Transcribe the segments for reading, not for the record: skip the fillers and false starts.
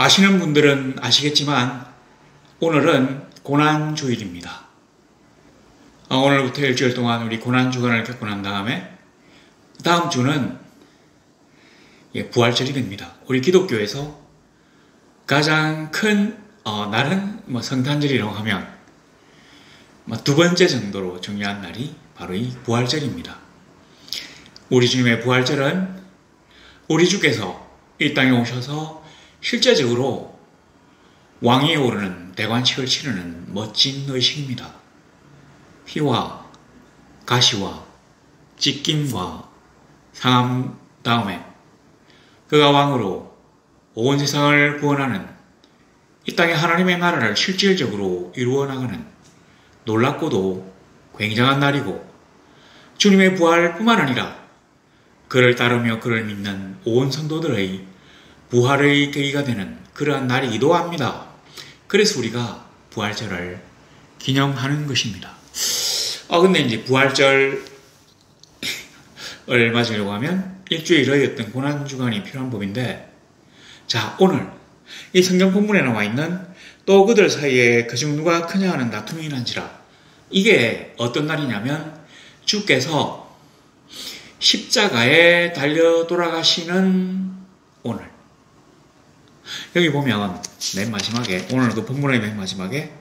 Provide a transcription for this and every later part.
아시는 분들은 아시겠지만 오늘은 고난주일입니다. 오늘부터 일주일 동안 우리 고난주간을 겪고 난 다음에 다음 주는 부활절이 됩니다. 우리 기독교에서 가장 큰 날은 성탄절이라고 하면 두 번째 정도로 중요한 날이 바로 이 부활절입니다. 우리 주님의 부활절은 우리 주께서 이 땅에 오셔서 실제적으로 왕위에 오르는 대관식을 치르는 멋진 의식입니다. 피와 가시와 찢김과 상함 다음에 그가 왕으로 온 세상을 구원하는 이 땅에 하나님의 나라를 실질적으로 이루어 나가는 놀랍고도 굉장한 날이고, 주님의 부활뿐만 아니라 그를 따르며 그를 믿는 온 성도들의 부활의 계기가 되는 그러한 날이기도 합니다. 그래서 우리가 부활절을 기념하는 것입니다. 근데 이제 부활절을 맞으려고 하면 일주일의 어떤 고난주간이 필요한 법인데, 자, 오늘 이 성경 본문에 나와 있는 또 그들 사이에 그중 누가 크냐 하는 다툼이 난지라, 이게 어떤 날이냐면 주께서 십자가에 달려 돌아가시는 오늘. 여기 보면 맨 마지막에, 오늘 그 본문의 맨 마지막에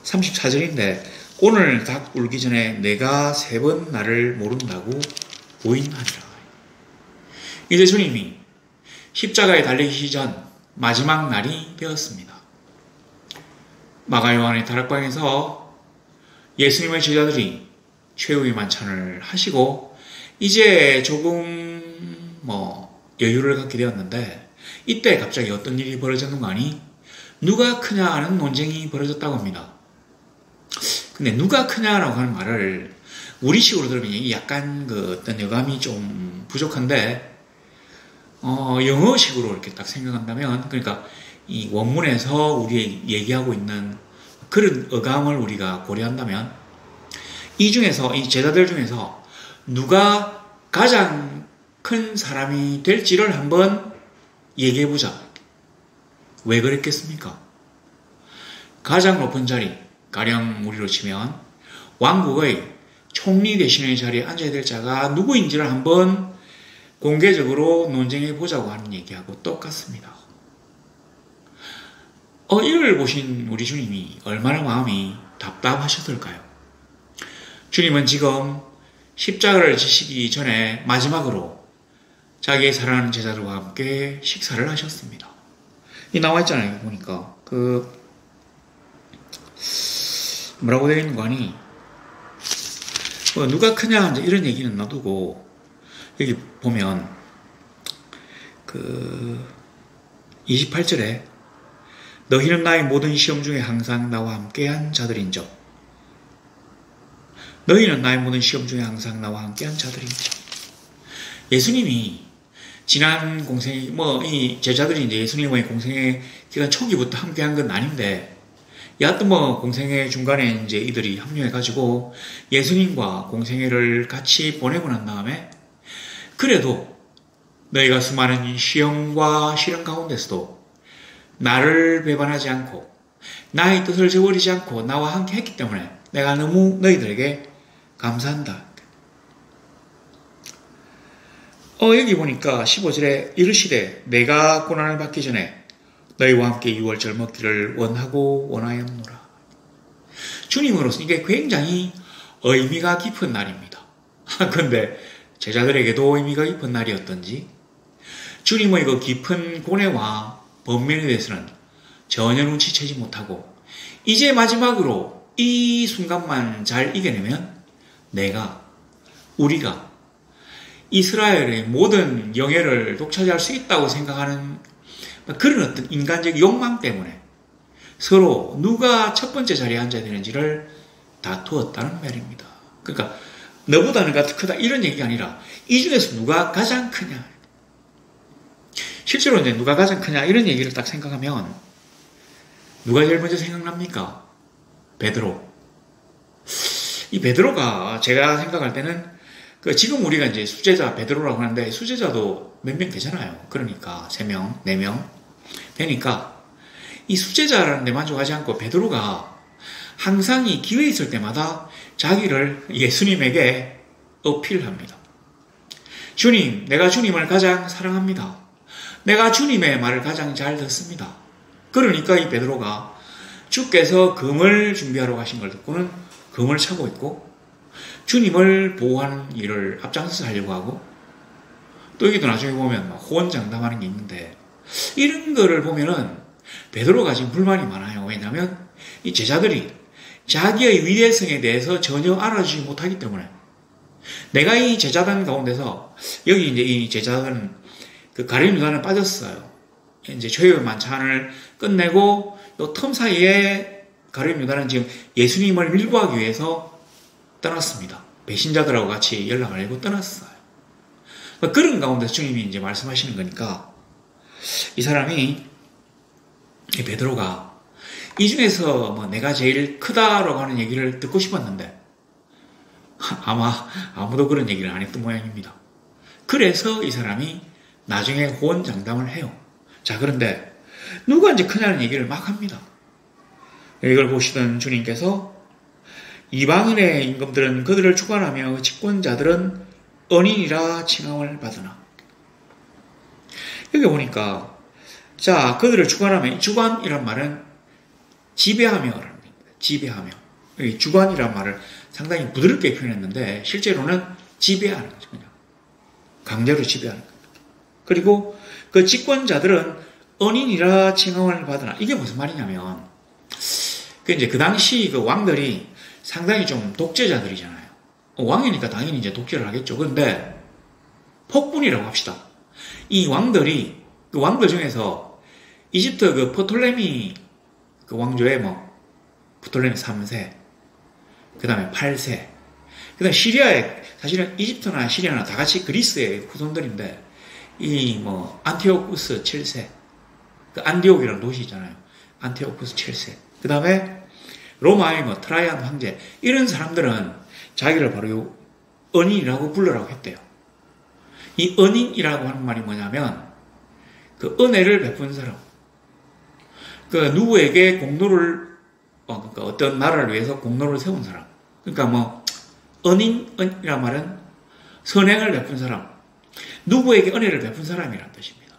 34절인데 오늘 닭 울기 전에 내가 3번 나를 모른다고 부인하리라. 이제 주님이 십자가에 달리기 전 마지막 날이 되었습니다. 마가 요한의 다락방에서 예수님의 제자들이 최후의 만찬을 하시고 이제 조금 여유를 갖게 되었는데, 이때 갑자기 어떤 일이 벌어졌는가 하니 누가 크냐 하는 논쟁이 벌어졌다고 합니다. 근데 누가 크냐라고 하는 말을 우리식으로 들으면 약간 어떤 여감이 좀 부족한데, 영어식으로 이렇게 딱 생각한다면, 그러니까 이 원문에서 우리 얘기하고 있는 그런 어감을 우리가 고려한다면, 이 중에서, 이 제자들 중에서 누가 가장 큰 사람이 될지를 한번 얘기해보자. 왜 그랬겠습니까? 가장 높은 자리, 가령 우리로 치면 왕국의 총리 대신의 자리에 앉아야 될 자가 누구인지를 한번 공개적으로 논쟁해보자고 하는 얘기하고 똑같습니다. 이를 보신 우리 주님이 얼마나 마음이 답답하셨을까요? 주님은 지금 십자가를 지시기 전에 마지막으로 자기의 사랑하는 제자들과 함께 식사를 하셨습니다. 이 나와 있잖아요. 보니까 뭐라고 되어 있는 거 아니? 누가 크냐 이런 얘기는 놔두고 여기 보면 28절에 너희는 나의 모든 시험 중에 항상 나와 함께한 자들인적. 너희는 나의 모든 시험 중에 항상 나와 함께한 자들인적. 예수님이 지난 공생에 이 제자들이 이제 예수님의 공생의 기간 초기부터 함께한 건 아닌데, 여하튼 공생애 중간에 이제 이들이 합류해가지고 예수님과 공생애를 같이 보내고 난 다음에, 그래도 너희가 수많은 시험과 시련 가운데서도 나를 배반하지 않고 나의 뜻을 저버리지 않고 나와 함께 했기 때문에 내가 너무 너희들에게 감사한다. 여기 보니까 15절에 이르시되 내가 고난을 받기 전에 너희와 함께 6월절 먹기를 원하고 원하였노라. 주님으로서 이게 굉장히 의미가 깊은 날입니다. 그런데 제자들에게도 의미가 깊은 날이었던지 주님의 그 깊은 고뇌와 번면에 대해서는 전혀 눈치채지 못하고 이제 마지막으로 이 순간만 잘 이겨내면 우리가 이스라엘의 모든 영예를 독차지할 수 있다고 생각하는 그런 어떤 인간적 욕망 때문에 서로 누가 첫 번째 자리에 앉아야 되는지를 다투었다는 말입니다. 그러니까 너보다 내가 더 크다 이런 얘기가 아니라 이 중에서 누가 가장 크냐. 실제로 이제 누가 가장 크냐 이런 얘기를 딱 생각하면 누가 제일 먼저 생각납니까? 베드로. 이 베드로가 제가 생각할 때는 지금 우리가 이제 수제자 베드로라고 하는데 수제자도 몇 명 되잖아요. 그러니까 3명, 4명. 되니까 이 수제자라는 데 만족하지 않고 베드로가 항상 이 기회 있을 때마다 자기를 예수님에게 어필합니다. 주님, 내가 주님을 가장 사랑합니다. 내가 주님의 말을 가장 잘 듣습니다. 그러니까 이 베드로가 주께서 금을 준비하러 가신 걸 듣고는 금을 차고 있고 주님을 보호하는 일을 앞장서서 하려고 하고 또 여기도 나중에 보면 호언장담하는 게 있는데 이런 거를 보면은 베드로가 지금 불만이 많아요. 왜냐하면 이 제자들이 자기의 위대성에 대해서 전혀 알아주지 못하기 때문에 내가 이 제자단 가운데서 여기 이제 이 제자들은 그 가룟 유다는 빠졌어요. 이제 최후의 만찬을 끝내고 요 틈 사이에 가룟 유다는 지금 예수님을 밀고하기 위해서 떠났습니다. 배신자들하고 같이 연락을 하고 떠났어요. 그런 가운데서 주님이 이제 말씀하시는 거니까 이 사람이 이 베드로가 이 중에서 뭐 내가 제일 크다라고 하는 얘기를 듣고 싶었는데 아마 아무도 그런 얘기를 안 했던 모양입니다. 그래서 이 사람이 나중에 호언장담을 해요. 자, 그런데 누가 이제 크냐는 얘기를 막 합니다. 이걸 보시던 주님께서 이방인의 임금들은 그들을 주관하며 집권자들은 언인이라 칭함을 받으나. 여기 보니까 자, 그들을 주관하며, 주관이란 말은 지배하며라는 겁니다. 지배하며. 여기 주관이란 말을 상당히 부드럽게 표현했는데 실제로는 지배하는 거죠. 그냥 강제로 지배하는 겁니다. 그리고 그 집권자들은 언인이라 칭함을 받으나. 이게 무슨 말이냐면 그 당시 그 왕들이 상당히 좀 독재자들이잖아요. 왕이니까 당연히 이제 독재를 하겠죠. 그런데 폭군이라고 합시다. 이 왕들이 그 왕들 중에서 이집트 그 프톨레미 그 왕조의 프톨레미 3세, 그 다음에 8세, 그 다음에 시리아에 사실은 이집트나 시리아나 다 같이 그리스의 후손들인데 이 안티오쿠스 7세, 그 안디옥이라는 도시 있잖아요. 안티오쿠스 7세. 그 다음에 로마의 트라이안 황제, 이런 사람들은 자기를 바로 언인이라고 불러라고 했대요. 이 언인이라고 하는 말이 뭐냐면 그 은혜를 베푼 사람, 그 누구에게 공로를 그러니까 어떤 나라를 위해서 공로를 세운 사람. 그러니까 언인이란 말은 선행을 베푼 사람, 누구에게 은혜를 베푼 사람이란 뜻입니다.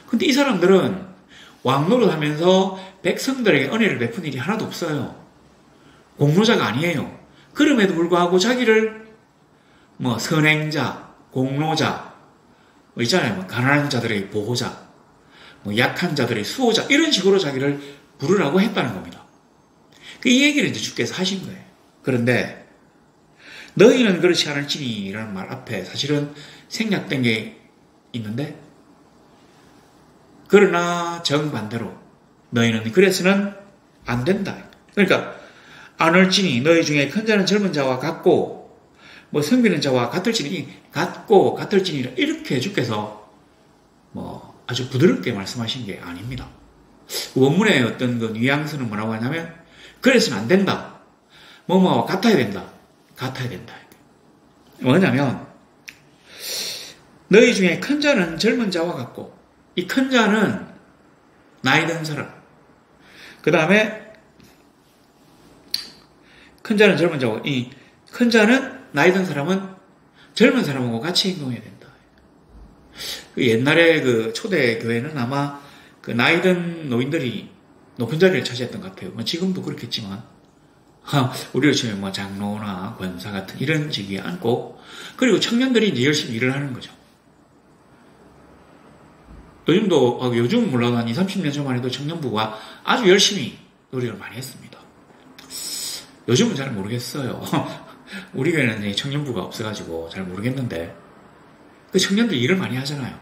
근데 이 사람들은 왕노릇 하면서 백성들에게 은혜를 베푼 일이 하나도 없어요. 공로자가 아니에요. 그럼에도 불구하고 자기를 선행자, 공로자, 있잖아요. 가난한 자들의 보호자, 약한 자들의 수호자, 이런 식으로 자기를 부르라고 했다는 겁니다. 이 얘기를 이제 주께서 하신 거예요. 그런데 너희는 그렇지 않을지니 라는 말 앞에 사실은 생략된 게 있는데, 그러나 정반대로 너희는 그래서는 안 된다. 그러니까 안을지니 너희 중에 큰 자는 젊은 자와 같고 섬기는 자와 같을지니 같고 같을지니 이렇게 주께서 아주 부드럽게 말씀하신 게 아닙니다. 원문의 어떤 그 뉘앙스는 뭐라고 하냐면 그래서는 안 된다. 같아야 된다. 같아야 된다. 뭐냐면 너희 중에 큰 자는 젊은 자와 같고, 이 큰 자는 나이 든 사람, 그 다음에 큰 자는 젊은 자고, 이 큰 자는 나이 든 사람은 젊은 사람하고 같이 행동해야 된다. 그 옛날에 그 초대 교회는 아마 그 나이 든 노인들이 높은 자리를 차지했던 것 같아요. 지금도 그렇겠지만 우리가 지금 장로나 권사 같은 이런 직위에 앉고, 그리고 청년들이 이제 열심히 일을 하는 거죠. 요즘 몰라도 한 20, 30년 전만 해도 청년부가 아주 열심히 노력을 많이 했습니다. 요즘은 잘 모르겠어요. 우리 교회는 청년부가 없어가지고 잘 모르겠는데, 그 청년들 일을 많이 하잖아요.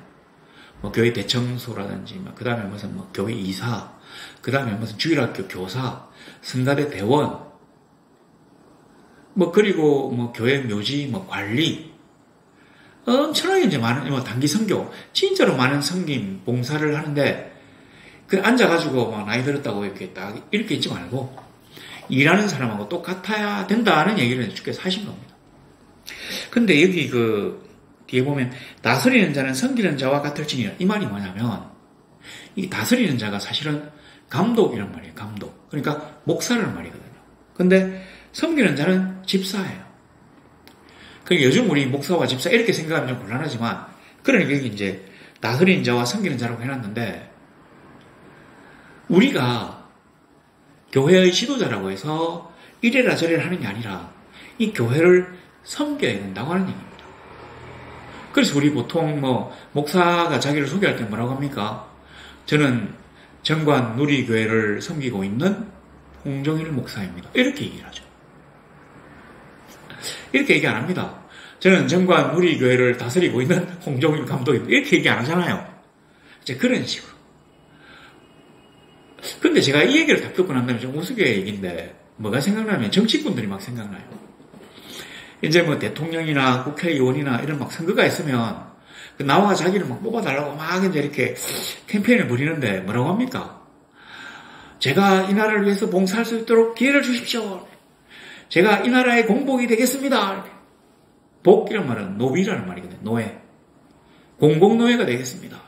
교회 대청소라든지, 그 다음에 교회 이사, 그 다음에 주일학교 교사, 성가대 대원, 그리고 교회 묘지, 관리, 엄청나게 이제 많은, 단기 선교, 진짜로 많은 섬김, 봉사를 하는데, 앉아가지고 나이 들었다고 이렇게 있지 말고, 일하는 사람하고 똑같아야 된다는 얘기를 주께서 하신 겁니다. 근데 여기 뒤에 보면, 다스리는 자는 섬기는 자와 같을지니라. 이 말이 뭐냐면, 이 다스리는 자가 사실은 감독이란 말이에요. 감독. 그러니까 목사라는 말이거든요. 근데 섬기는 자는 집사예요. 그러니까 요즘 우리 목사와 집사 이렇게 생각하면 좀 곤란하지만, 그러니까 이제 다스리는 자와 섬기는 자라고 해놨는데, 우리가 교회의 지도자라고 해서 이래라 저래라 하는 게 아니라 이 교회를 섬겨야 된다고 하는 얘기입니다. 그래서 우리 보통 목사가 자기를 소개할 때 뭐라고 합니까? 저는 정관 누리교회를 섬기고 있는 홍정일 목사입니다. 이렇게 얘기를 하죠. 이렇게 얘기 안 합니다. 저는 정관 누리교회를 다스리고 있는 홍정일 감독입니다. 이렇게 얘기 안 하잖아요. 이제 그런 식으로. 근데 제가 이 얘기를 다 듣고 난 다음에 좀 우스개 얘기인데, 뭐가 생각나면 정치꾼들이 막 생각나요. 이제 대통령이나 국회의원이나 이런 막 선거가 있으면, 나와 자기를 막 뽑아달라고 막 이제 이렇게 캠페인을 벌이는데, 뭐라고 합니까? 제가 이 나라를 위해서 봉사할 수 있도록 기회를 주십시오. 제가 이 나라의 공복이 되겠습니다. 복이란 말은 노비라는 말이거든요. 노예. 공공노예가 되겠습니다.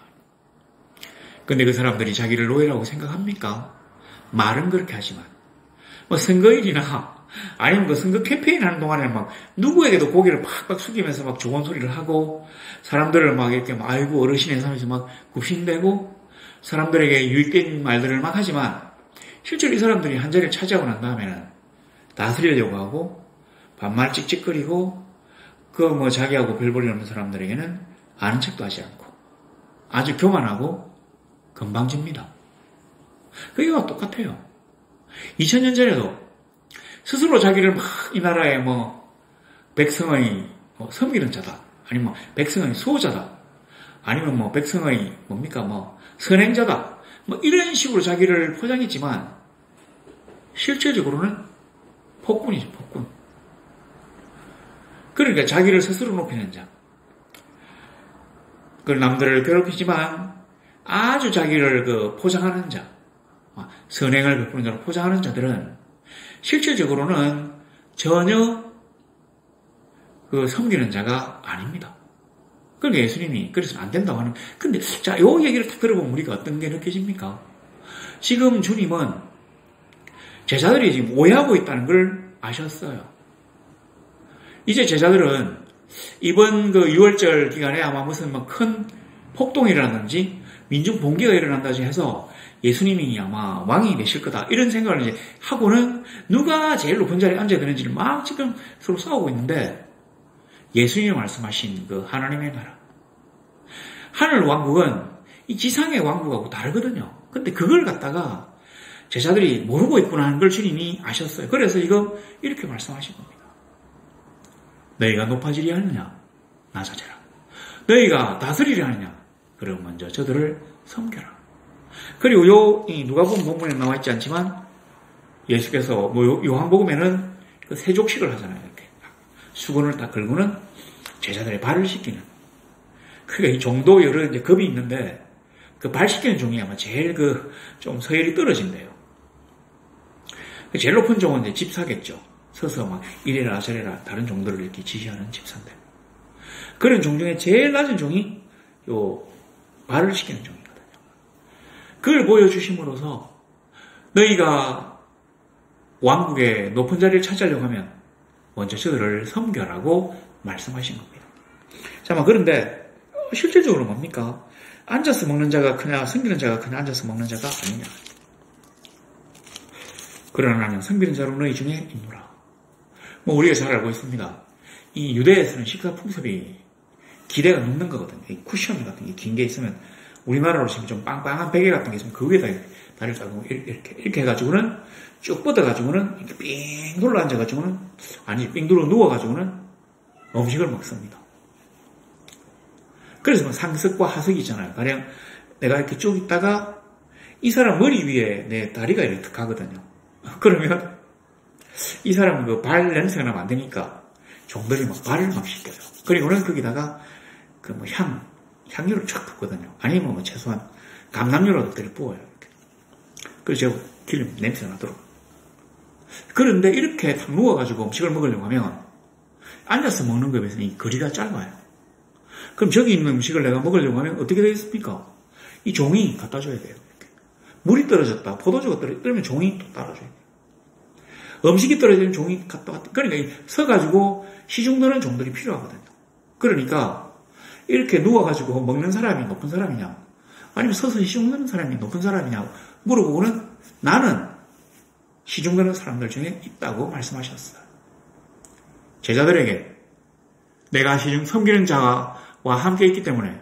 근데 그 사람들이 자기를 노예라고 생각합니까? 말은 그렇게 하지만, 선거일이나 아니면 선거 캠페인 하는 동안에 막 누구에게도 고개를 팍팍 숙이면서 막 좋은 소리를 하고, 사람들을 막 이렇게 아이고 어르신의 삶에서 막 굽신대고, 사람들에게 유익된 말들을 막 하지만, 실제로 이 사람들이 한 자리를 차지하고 난 다음에는 다스리려고 하고, 반말 찍찍거리고, 자기하고 별 볼일 없는 사람들에게는 아는 척도 하지 않고, 아주 교만하고 건방집니다. 그게 똑같아요. 2000년 전에도 스스로 자기를 막 이 나라의 백성의 섬기는 자다, 아니면 백성의 수호자다, 아니면 백성의 선행자다, 이런 식으로 자기를 포장했지만 실제적으로는 폭군이죠, 폭군. 그러니까 자기를 스스로 높이는 자, 남들을 괴롭히지만 아주 자기를 포장하는 자, 선행을 베푸는 자로 포장하는 자들은 실질적으로는 전혀 섬기는 자가 아닙니다. 그러니까 예수님이 그래서 안 된다고 하는. 근데 자, 요 얘기를 딱 들어보면 우리가 어떤 게 느껴집니까? 지금 주님은 제자들이 지금 오해하고 있다는 걸 아셨어요. 이제 제자들은 이번 6월절 기간에 아마 무슨 큰 폭동이 일어났는지 민중 봉기가 일어난다지 해서 예수님이 아마 왕이 되실 거다, 이런 생각을 이제 하고는 누가 제일 높은 자리에 앉아야 되는지를 막 지금 서로 싸우고 있는데, 예수님이 말씀하신 하나님의 나라, 하늘 왕국은 이 지상의 왕국하고 다르거든요. 근데 그걸 갖다가 제자들이 모르고 있구나 하는 걸 주님이 아셨어요. 그래서 이렇게 말씀하신 겁니다. 너희가 높아지려 하느냐? 낮아져라. 너희가 다스리려 하느냐? 그럼 먼저 저들을 섬겨라. 그리고 누가복음 본문에 나와 있지 않지만 예수께서 요한복음에는 세족식을 하잖아요. 이렇게 수건을 딱 걸고는 제자들의 발을 씻기는. 그러니까 이 종도 여러 이제 급이 있는데 그 발 씻기는 종이 아마 제일 좀 서열이 떨어진대요. 제일 높은 종은 이제 집사겠죠. 서서 막 이래라 저래라 다른 종들을 이렇게 지시하는 집사인데, 그런 종 중에 제일 낮은 종이 발을 씻기는 종이거든요. 그걸 보여주심으로써 너희가 왕국의 높은 자리를 차지하려고 하면 먼저 저들을 섬겨라고 말씀하신 겁니다. 자, 그런데 실질적으로 뭡니까? 앉아서 먹는 자가 크냐, 섬기는 자가 크냐, 앉아서 먹는 자가 아니냐. 그러나 나는 섬기는 자로 너희 중에 있노라. 우리가 잘 알고 있습니다. 이 유대에서는 식사 풍습이 기대가 넘는 거거든요. 이 쿠션 같은 게 긴 게 있으면, 우리나라로 치면 좀 빵빵한 베개 같은 게 있으면 그 위에다 다리를 잡고 이렇게 해가지고는 쭉 뻗어가지고는 이렇게 삥 둘러 앉아가지고는, 아니 삥 둘러 누워가지고는 음식을 먹습니다. 그래서 상석과 하석이 있잖아요. 가령 내가 이렇게 쭉 있다가 이 사람 머리 위에 내 다리가 이렇게 가거든요. 그러면 이 사람 발 냄새가 나면 안 되니까 종들이 발을 씻겨요. 그리고는 거기다가 향료를 쫙 붓거든요. 아니면 최소한 감람유라도 부어요. 이렇게. 그래서 제가 기름 냄새가 나도록. 그런데 이렇게 탁 누워가지고 음식을 먹으려고 하면 앉아서 먹는 것에 비해서 이 거리가 짧아요. 그럼 저기 있는 음식을 내가 먹으려고 하면 어떻게 되겠습니까? 이 종이 갖다 줘야 돼요. 이렇게. 물이 떨어졌다. 포도주가 떨어졌다. 그러면 종이 또 따라줘야 돼요. 음식이 떨어지면 종이 갖다 왔다. 그러니까 서가지고 시중드는 종들이 필요하거든요. 그러니까 이렇게 누워가지고 먹는 사람이 높은 사람이냐, 아니면 서서 시중드는 사람이 높은 사람이냐 물어보고는 나는 시중드는 사람들 중에 있다고 말씀하셨어요. 제자들에게 내가 시중 섬기는 자와 함께 있기 때문에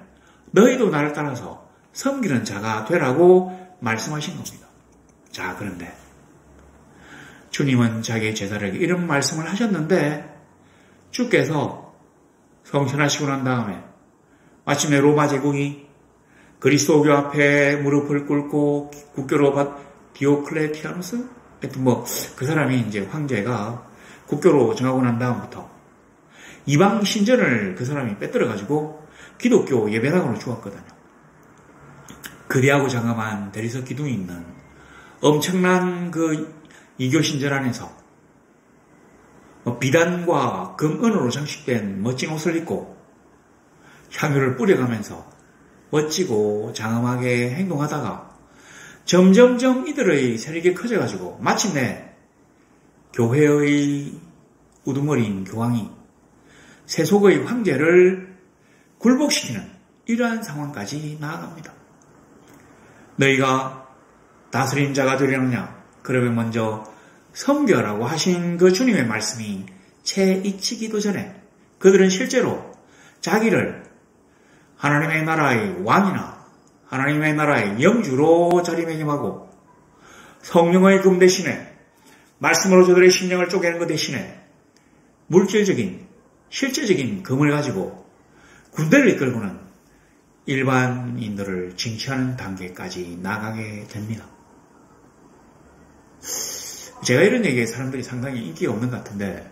너희도 나를 따라서 섬기는 자가 되라고 말씀하신 겁니다. 자, 그런데 주님은 자기의 제자들에게 이런 말씀을 하셨는데 주께서 성천하시고 난 다음에 마침내 로마 제국이 그리스도교 앞에 무릎을 꿇고 국교로 받 디오클레티아누스? 하여튼 그 사람이 이제 황제가 국교로 정하고 난 다음부터 이방 신전을 그 사람이 빼들어가지고 기독교 예배당으로 주었거든요. 거대하고 장엄한 대리석 기둥이 있는 엄청난 그 이교 신전 안에서 비단과 금은으로 장식된 멋진 옷을 입고 향유를 뿌려가면서 멋지고 장엄하게 행동하다가 점점점 이들의 세력이 커져가지고 마침내 교회의 우두머리인 교황이 세속의 황제를 굴복시키는 이러한 상황까지 나아갑니다. 너희가 다스린 자가 되려느냐? 그러면 먼저 섬겨라고 하신 그 주님의 말씀이 채 잊히기도 전에 그들은 실제로 자기를 하나님의 나라의 왕이나 하나님의 나라의 영주로 자리매김하고 성령의 금 대신에 말씀으로 저들의 심령을 쪼개는 것 대신에 물질적인 실제적인 금을 가지고 군대를 이끌고는 일반인들을 징치하는 단계까지 나가게 됩니다. 제가 이런 얘기에 사람들이 상당히 인기가 없는 것 같은데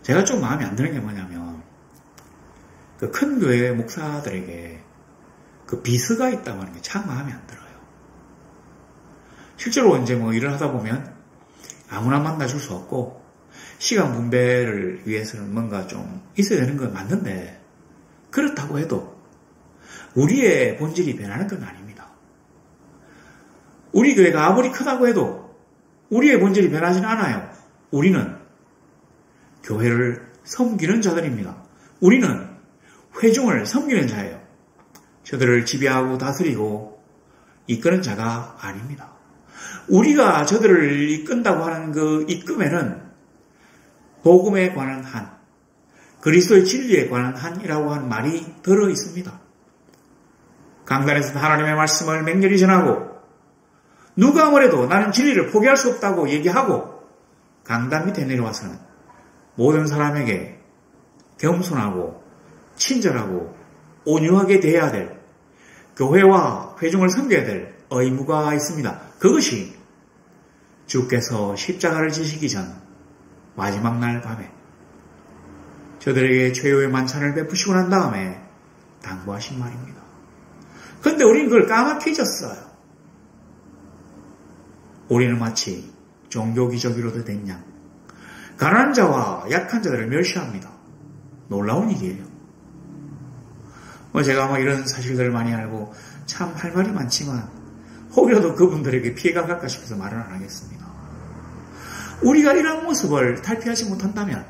제가 좀 마음에 안 드는 게 뭐냐면 그 큰 교회 목사들에게 그 비서가 있다고 하는 게 참 마음에 안 들어요. 실제로 이제 일을 하다 보면 아무나 만나줄 수 없고 시간 분배를 위해서는 뭔가 좀 있어야 되는 건 맞는데 그렇다고 해도 우리의 본질이 변하는 건 아닙니다. 우리 교회가 아무리 크다고 해도 우리의 본질이 변하지는 않아요. 우리는 교회를 섬기는 자들입니다. 우리는 회중을 섬기는 자예요. 저들을 지배하고 다스리고 이끄는 자가 아닙니다. 우리가 저들을 이끈다고 하는 그 이끔에는 복음에 관한 한, 그리스도의 진리에 관한 한이라고 하는 말이 들어 있습니다. 강단에서 하나님의 말씀을 맹렬히 전하고 누가 뭐래도 나는 진리를 포기할 수 없다고 얘기하고 강단 밑에 내려와서는 모든 사람에게 겸손하고 친절하고 온유하게 대해야 될 교회와 회중을 섬겨야 될 의무가 있습니다. 그것이 주께서 십자가를 지시기 전 마지막 날 밤에 저들에게 최후의 만찬을 베푸시고 난 다음에 당부하신 말입니다. 그런데 우리는 그걸 까맣게 잊었어요. 우리는 마치 종교기저귀로도 된 양, 가난한 자와 약한 자들을 멸시합니다. 놀라운 일이에요. 제가 이런 사실들을 많이 알고 참 할 말이 많지만 혹여라도 그분들에게 피해가 갈까 싶어서 말은 안 하겠습니다. 우리가 이런 모습을 탈피하지 못한다면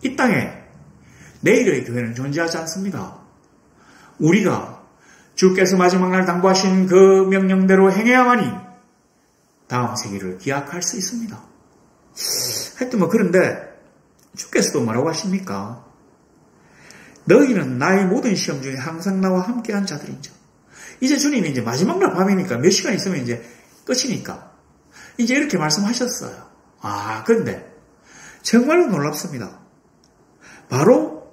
이 땅에 내일의 교회는 존재하지 않습니다. 우리가 주께서 마지막 날 당부하신 그 명령대로 행해야만이 다음 세기를 기약할 수 있습니다. 하여튼 그런데 주께서도 뭐라고 하십니까? 너희는 나의 모든 시험 중에 항상 나와 함께한 자들인자. 이제 주님이 이제 마지막 날 밤이니까 몇 시간 있으면 이제 끝이니까 이제 이렇게 말씀하셨어요. 그런데 정말로 놀랍습니다. 바로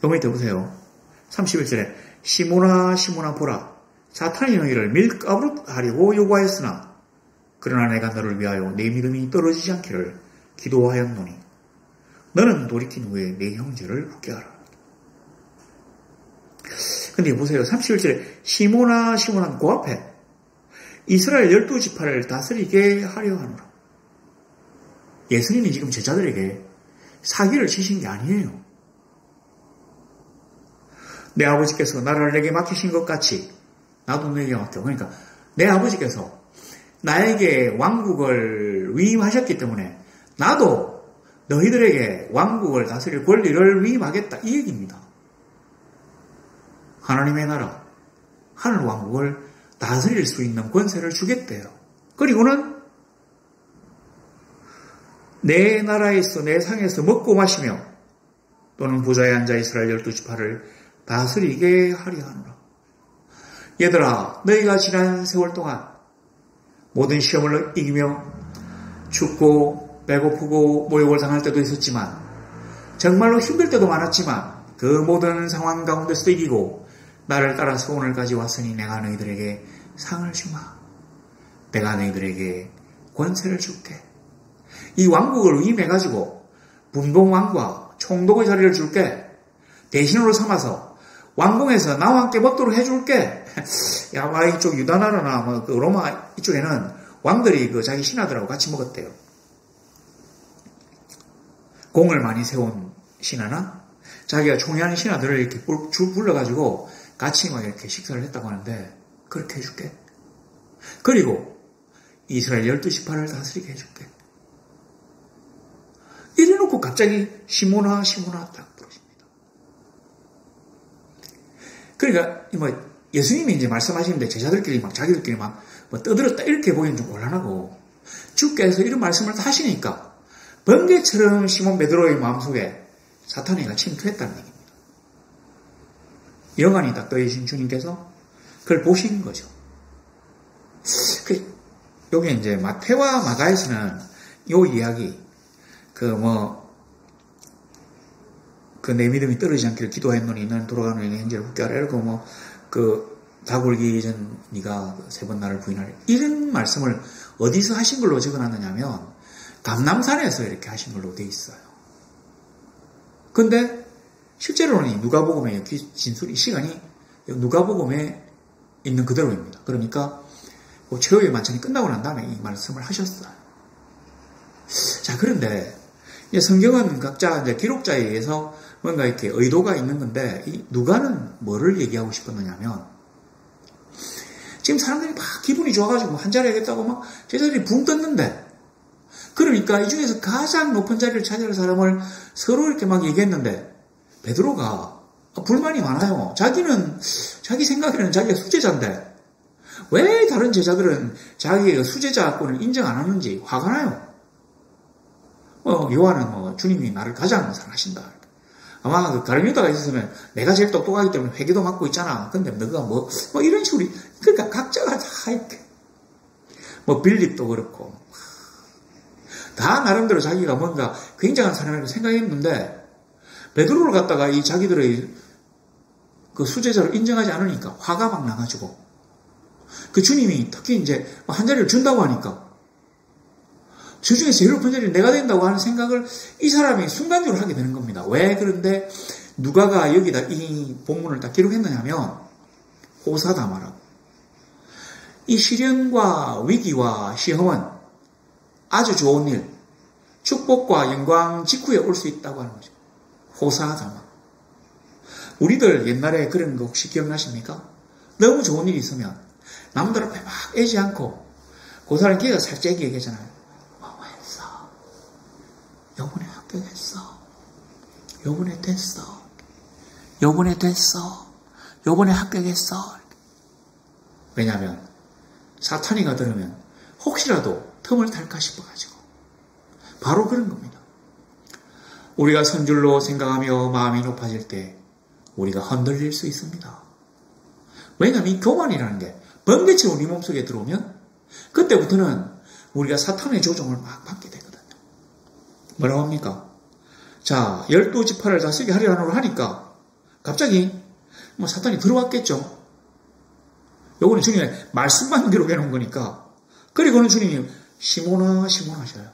너무 밑에 보세요. 31절에 시몬아 시몬아 보라, 사탄이 너희를 밀가부르하려고 요구하였으나 그러나 내가 너를 위하여 내 믿음이 떨어지지 않기를 기도하였노니 너는 돌이킨 후에 내 형제를 붙게 하라. 근데 보세요. 31절에 시몬아 시몬아 그 앞에 이스라엘 12지파를 다스리게 하려 하노라. 예수님이 지금 제자들에게 사기를 치신 게 아니에요. 내 아버지께서 나라를 내게 맡기신 것 같이 나도 너에게 맡겨. 그러니까 내 아버지께서 나에게 왕국을 위임하셨기 때문에 나도 너희들에게 왕국을 다스릴 권리를 위임하겠다. 이 얘기입니다. 하나님의 나라, 하늘 왕국을 다스릴 수 있는 권세를 주겠대요. 그리고는 내 나라에서 내 상에서 먹고 마시며 또는 보좌에 앉아 이스라엘 12지파를 다스리게 하리 하노라. 얘들아, 너희가 지난 세월 동안 모든 시험을 이기며 춥고 배고프고 모욕을 당할 때도 있었지만 정말로 힘들 때도 많았지만 그 모든 상황 가운데서도 이기고 나를 따라서 오늘까지 왔으니 내가 너희들에게 상을 주마. 내가 너희들에게 권세를 줄게. 이 왕국을 위임해가지고 분봉왕과 총독의 자리를 줄게. 대신으로 삼아서 왕궁에서 나와 함께 먹도록 해줄게. 야, 이쪽 유다나라나 그 로마 이쪽에는 왕들이 그 자기 신하들하고 같이 먹었대요. 공을 많이 세운 신하나 자기가 총애하는 신하들을 이렇게 불러가지고 같이 막 이렇게 식사를 했다고 하는데 그렇게 해줄게. 그리고 이스라엘 12지파를 다스리게 해줄게. 이래놓고 갑자기 시모나 딱 부르십니다. 그러니까 예수님이 이제 말씀하시는데 제자들끼리 막 자기들끼리 막 떠들었다 이렇게 보기엔 좀 곤란하고 주께서 이런 말씀을 다 하시니까 번개처럼 시몬 베드로의 마음속에 사탄이가 침투했다는 얘기입니다. 영안이 딱 떠이신 주님께서 그걸 보신 거죠. 여기 이제 마태와 마가에서는 요 이야기 내 믿음이 떨어지지 않기를 기도하였노니 너는 돌아가는 여인의 행제를 붙게 하라. 이러고 다 굴기 전 네가 3번 나를 부인하라. 이런 말씀을 어디서 하신 걸로 적어놨느냐 하면 감람산에서 이렇게 하신 걸로 돼 있어요. 근데 실제로는 누가복음의 진술이 시간이 누가복음에 있는 그대로입니다. 그러니까 최후의 만찬이 끝나고 난 다음에 이 말씀을 하셨어요. 자, 그런데 성경은 각자 이제 기록자에 의해서 뭔가 이렇게 의도가 있는 건데 이 누가는 뭐를 얘기하고 싶었느냐면 지금 사람들이 막 기분이 좋아가지고 한 자리 하겠다고 막 제자들이 붕 떴는데 그러니까 이 중에서 가장 높은 자리를 차지할 사람을 서로 이렇게 막 얘기했는데 베드로가 불만이 많아요. 자기 생각에는 자기가 수제자인데 왜 다른 제자들은 자기의 수제자권을 인정 안 하는지 화가 나요. 요한은 주님이 나를 가장 사랑하신다. 아마 다른 유다가 있었으면 내가 제일 똑똑하기 때문에 회개도 맡고 있잖아. 근데 너가 이런 식으로 그러니까 각자가 다 이렇게 빌립도 그렇고 다 나름대로 자기가 뭔가 굉장한 사람이라고 생각했는데 베드로를 갖다가 이 자기들의 그 수제자를 인정하지 않으니까 화가 막 나가지고 그 주님이 특히 이제 한 자리를 준다고 하니까 저 중에 제일 높은 자리를 내가 된다고 하는 생각을 이 사람이 순간적으로 하게 되는 겁니다. 왜 그런데 누가가 여기다 이 본문을 딱 기록했느냐면 호사다마라고 이 시련과 위기와 시험은 아주 좋은 일, 축복과 영광 직후에 올 수 있다고 하는 거죠. 호사다마. 우리들 옛날에 그런 거 혹시 기억나십니까? 너무 좋은 일이 있으면 남들 앞에 막 애지 않고 그 사람 걔가 살짝 얘기하잖아요. 했어. 요번에 합격했어. 요번에 됐어. 요번에 됐어. 요번에 합격했어. 왜냐하면 사탄이가 들으면 혹시라도 틈을 탈까 싶어가지고 바로 그런 겁니다. 우리가 선줄로 생각하며 마음이 높아질 때 우리가 흔들릴 수 있습니다. 왜냐하면 이 교만이라는 게 번개처럼 우리 몸속에 들어오면 그때부터는 우리가 사탄의 조종을 막 받게 되거든요. 뭐라고 합니까? 자, 12지파를 다스리게 하려고 하니까 갑자기 사탄이 들어왔겠죠. 요거는 주님의 말씀만 기록해 놓은 거니까. 그리고는 주님이 시몬아 하셔요.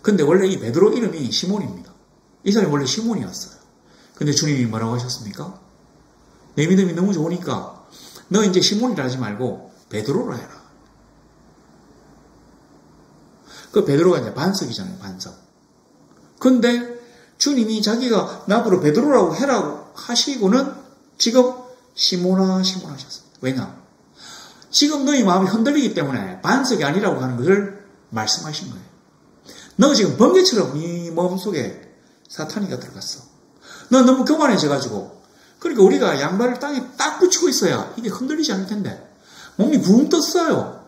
근데 원래 이 베드로 이름이 시몬입니다. 이 사람이 원래 시몬이었어요. 근데 주님이 뭐라고 하셨습니까? 내 믿음이 너무 좋으니까 너 이제 시몬이라 하지 말고 베드로라 해라. 그 베드로가 이제 반석이잖아요, 반석. 근데 주님이 자기가 나보고 베드로라고 해라고 하시고는 지금 시몬아 하셨습니다. 왜냐? 지금 너희 마음이 흔들리기 때문에 반석이 아니라고 하는 것을 말씀하신 거예요. 너 지금 번개처럼 네 마음속에 사탄이가 들어갔어. 너 너무 교만해져가지고. 그러니까 우리가 양발을 땅에 딱 붙이고 있어야 이게 흔들리지 않을 텐데 몸이 붕 떴어요.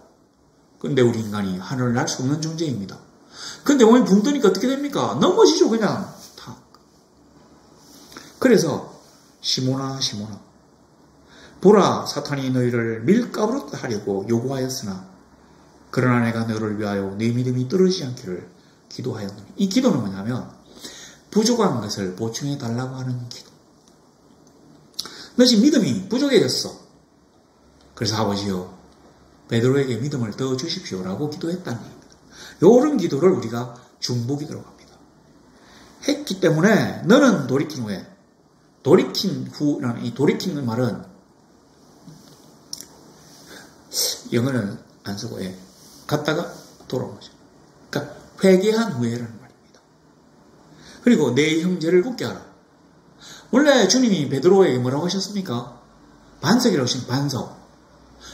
근데 우리 인간이 하늘을 날 수 없는 존재입니다. 근데 몸이 붕 뜨니까 어떻게 됩니까? 넘어지죠 그냥 다. 그래서 시몬아 보라 사탄이 너희를 밀가부로 하려고 요구하였으나 그러나 내가 너를 위하여 네 믿음이 떨어지지 않기를 기도하였노니. 이 기도는 뭐냐면 부족한 것을 보충해 달라고 하는 기도. 너 지금 믿음이 부족해졌어. 그래서 아버지요 베드로에게 믿음을 더 주십시오라고 기도했다는 얘기입니다. 이런 기도를 우리가 중보기도라고 합니다. 했기 때문에 너는 돌이킨 후에 돌이킨 후라는 이 돌이키는 말은 영어는 안 쓰고 갔다가 돌아온 거죠. 그러니까 회개한 후에라는 말입니다. 그리고 내 형제를 굳게 하라. 원래 주님이 베드로에게 뭐라고 하셨습니까? 반석이라고 하신 반석.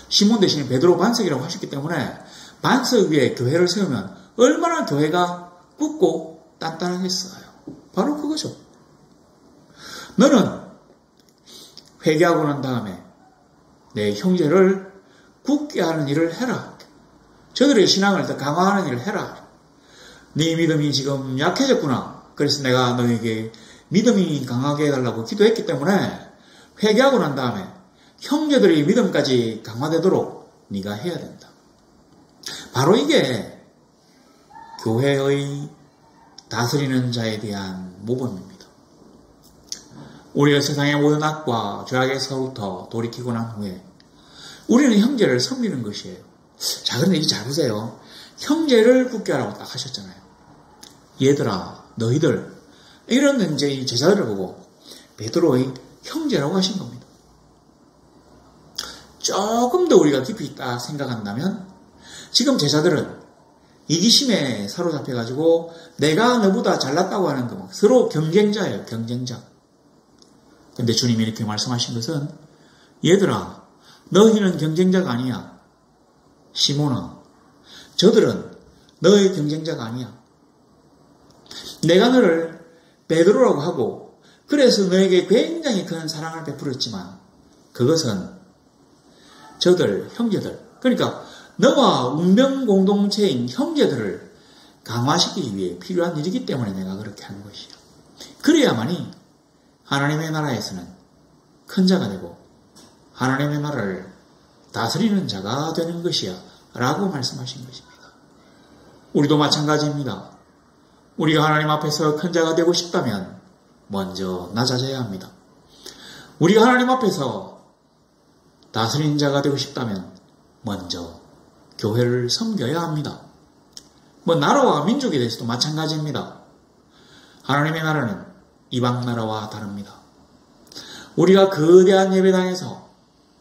시몬 대신에 베드로 반석이라고 하셨기 때문에 반석 위에 교회를 세우면 얼마나 교회가 굳고 단단하겠어요. 바로 그거죠. 너는 회개하고 난 다음에 내 형제를 굳게 하는 일을 해라. 저들의 신앙을 더 강화하는 일을 해라. 네 믿음이 지금 약해졌구나. 그래서 내가 너에게 믿음이 강하게 해달라고 기도했기 때문에 회개하고 난 다음에 형제들의 믿음까지 강화되도록 네가 해야 된다. 바로 이게 교회의 다스리는 자에 대한 모범입니다. 우리가 세상의 모든 악과 죄악에서부터 돌이키고 난 후에 우리는 형제를 섬기는 것이에요. 자, 그런데 이제 잘 보세요. 형제를 굳게 하라고 딱 하셨잖아요. 얘들아, 너희들. 이런 이제 이 제자들을 보고 베드로의 형제라고 하신 겁니다. 조금 더 우리가 깊이 있다 생각한다면 지금 제자들은 이기심에 사로잡혀가지고 내가 너보다 잘났다고 하는 거 서로 경쟁자예요. 경쟁자. 근데 주님이 이렇게 말씀하신 것은 얘들아 너희는 경쟁자가 아니야. 시몬아 저들은 너의 경쟁자가 아니야. 내가 너를 베드로라고 하고 그래서 너에게 굉장히 큰 사랑을 베풀었지만 그것은 저들 형제들 그러니까 너와 운명 공동체인 형제들을 강화시키기 위해 필요한 일이기 때문에 내가 그렇게 하는 것이야. 그래야만이 하나님의 나라에서는 큰 자가 되고 하나님의 나라를 다스리는 자가 되는 것이야 라고 말씀하신 것입니다. 우리도 마찬가지입니다. 우리가 하나님 앞에서 큰 자가 되고 싶다면 먼저 낮아져야 합니다. 우리가 하나님 앞에서 다스리는 자가 되고 싶다면 먼저 교회를 섬겨야 합니다. 나라와 민족에 대해서도 마찬가지입니다. 하나님의 나라는 이방 나라와 다릅니다. 우리가 거대한 예배당에서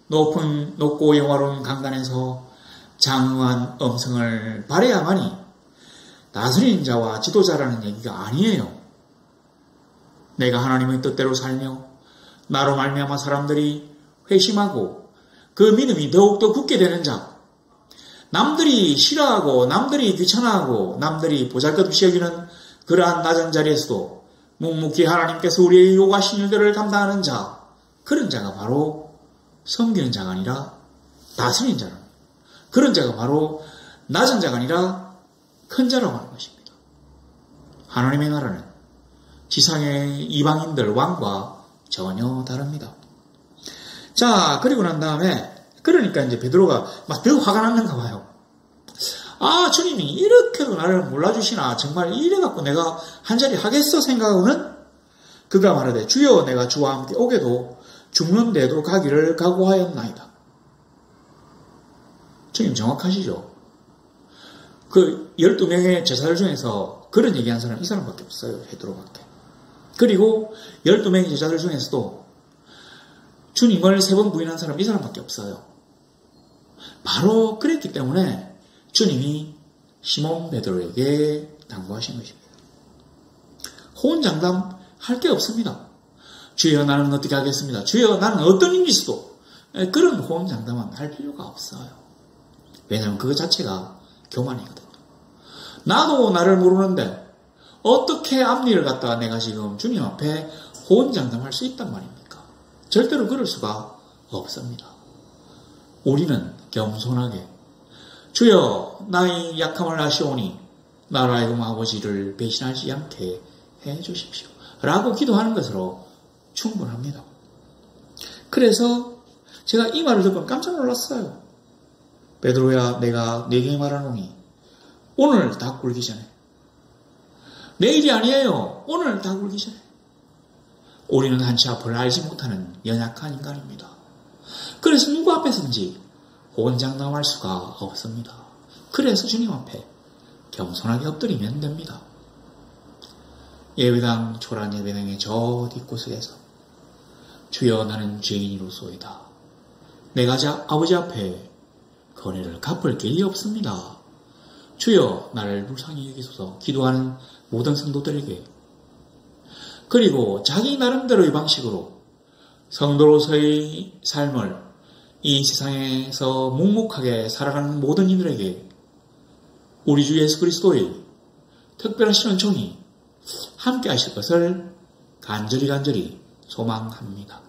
높고 영화로운 강단에서 장엄한 음성을 발해야만이 다스리는 자와 지도자라는 얘기가 아니에요. 내가 하나님의 뜻대로 살며 나로 말미암아 사람들이 회심하고 그 믿음이 더욱더 굳게 되는 자, 남들이 싫어하고 남들이 귀찮아하고 남들이 보잘것없이 여기는 그러한 낮은 자리에서도 묵묵히 하나님께서 우리에게 요구하신 일들을 감당하는 자, 그런 자가 바로 섬기는 자가 아니라 다스리는 자라. 그런 자가 바로 낮은 자가 아니라 큰 자라고 하는 것입니다. 하나님의 나라는 지상의 이방인들 왕과 전혀 다릅니다. 자, 그리고 난 다음에 그러니까 이제 베드로가 막 더 화가 났는가 봐요. 아, 주님이 이렇게도 나를 몰라주시나 정말 이래갖고 내가 한 자리 하겠어 생각하고는 그가 말하되 주여 내가 주와 함께 오게도 죽는 데도 가기를 각오하였나이다. 주님 정확하시죠? 그 12명의 제자들 중에서 그런 얘기한 사람 이 사람밖에 없어요. 베드로밖에. 그리고 12명의 제자들 중에서도 주님을 3번 부인한 사람 이 사람밖에 없어요. 바로 그랬기 때문에 주님이 시몬 베드로에게 당부하신 것입니다. 호언장담 할 게 없습니다. 주여 나는 어떻게 하겠습니다. 주여 나는 어떤 일이 있어도 그런 호언장담은 할 필요가 없어요. 왜냐하면 그거 자체가 교만이거든요. 나도 나를 모르는데 어떻게 앞니를 갖다가 내가 지금 주님 앞에 호언장담할 수 있단 말입니까? 절대로 그럴 수가 없습니다. 우리는 겸손하게 주여 나의 약함을 아시오니 나로 하여금 아버지를 배신하지 않게 해주십시오 라고 기도하는 것으로 충분합니다. 그래서 제가 이 말을 듣고 깜짝 놀랐어요. 베드로야 내가 네게 말하노니 오늘 다 굴기 전에, 내일이 아니에요. 오늘 다 굴기 전에. 우리는 한치 앞을 알지 못하는 연약한 인간입니다. 그래서 누구 앞에서인지 호언장담할 수가 없습니다. 그래서 주님 앞에 겸손하게 엎드리면 됩니다. 예배당 초란 예배당의 저 뒷구석에서 주여 나는 죄인이로소이다. 내가 아버지 앞에 거래를 갚을 길이 없습니다. 주여 나를 불쌍히 여기소서. 기도하는 모든 성도들에게, 그리고 자기 나름대로의 방식으로 성도로서의 삶을 이 세상에서 묵묵하게 살아가는 모든 이들에게 우리 주 예수 그리스도의 특별하신 은총이 함께 하실 것을 간절히 소망합니다.